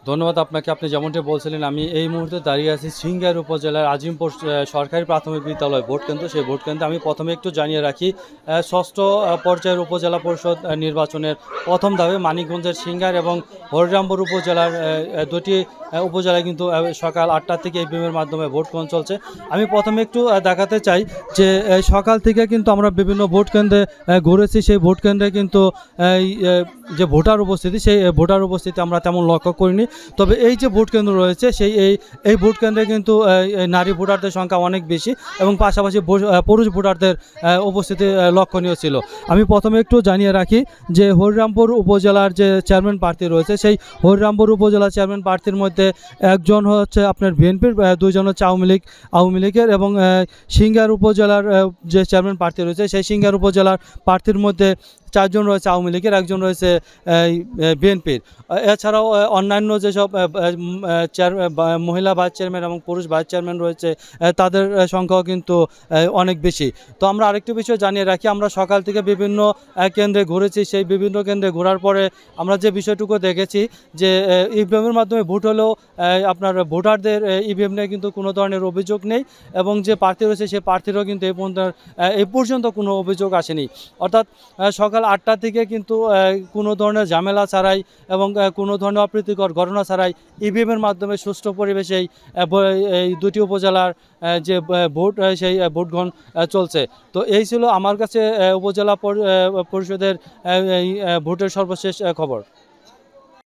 ধন্যবাদ আপনাকে। আপনি যেমনটি বলছিলেন, আমি এই মুহূর্তে দাঁড়িয়ে আছি সিংগাইর উপজেলার আজিমপুর সরকারি প্রাথমিক বিদ্যালয় ভোট কেন্দ্র। সেই ভোট কেন্দ্রে আমি প্রথমে একটু জানিয়ে রাখি, ষষ্ঠ পর্যায়ের উপজেলা পরিষদ নির্বাচনের প্রথম ধাপে মানিকগঞ্জের সিংগাইর এবং হরিরামপুর উপজেলার দুটি উপজেলায় কিন্তু সকাল 8টা থেকে ইভিএমের মাধ্যমে ভোট গ্রহণ চলছে। আমি প্রথমে একটু দেখাতে চাই যে সকাল থেকে কিন্তু আমরা বিভিন্ন ভোট কেন্দ্রে ঘুরেছি। সেই ভোট কেন্দ্রে কিন্তু এই যে ভোটার উপস্থিতি, সেই ভোটার উপস্থিতি আমরা তেমন লক্ষ্য করিনি। তবে এই যে ভোট কেন্দ্র রয়েছে, সেই এই ভোট কেন্দ্রে কিন্তু নারী ভোটারদের সংখ্যা অনেক বেশি এবং পাশাপাশি পুরুষ ভোটারদের উপস্থিতি লক্ষণীয় ছিল। আমি প্রথমে একটু জানিয়ে রাখি যে হরিরামপুর উপজেলার যে চেয়ারম্যান প্রার্থী রয়েছে, সেই হরিরামপুর উপজেলা চেয়ারম্যান প্রার্থীর মধ্যে একজন হচ্ছে আপনার বিএনপির, দুইজন হচ্ছে আওয়ামী লীগের এবং সিংগার উপজেলার যে চেয়ারম্যান প্রার্থী রয়েছে, সেই সিংগার উপজেলার প্রার্থীর মধ্যে 4জন রয়েছে আওয়ামী লীগের, একজন রয়েছে বিএনপির। এছাড়াও অন্যান্য যেসব মহিলা ভাইস চেয়ারম্যান এবং পুরুষ ভাইস চেয়ারম্যান রয়েছে, তাদের সংখ্যাও কিন্তু অনেক বেশি। তো আমরা আরেকটি বিষয় জানিয়ে রাখি, আমরা সকাল থেকে বিভিন্ন কেন্দ্রে ঘুরেছি। সেই বিভিন্ন কেন্দ্রে ঘোরার পরে আমরা যে বিষয়টুকু দেখেছি যে ইভিএমের মাধ্যমে ভোট হলেও আপনার ভোটারদের ইভিএম নিয়ে কিন্তু কোনো ধরনের অভিযোগ নেই এবং যে প্রার্থী রয়েছে সেই প্রার্থীরও কিন্তু এই পর্যন্ত কোনো অভিযোগ আসেনি। অর্থাৎ সকাল 8টা থেকে কিন্তু কোনো ধরনের ঝামেলা ছাড়াই এবং কোনো ধরনের অপ্রীতিকর ঘটনা ছাড়াই ইভিএমের মাধ্যমে সুষ্ঠু পরিবেশেই এই দুটি উপজেলার যে ভোট, সেই ভোট গ্রহণ চলছে। তো এই ছিল আমার কাছে উপজেলা পরিষদের এই ভোটের সর্বশেষ খবর।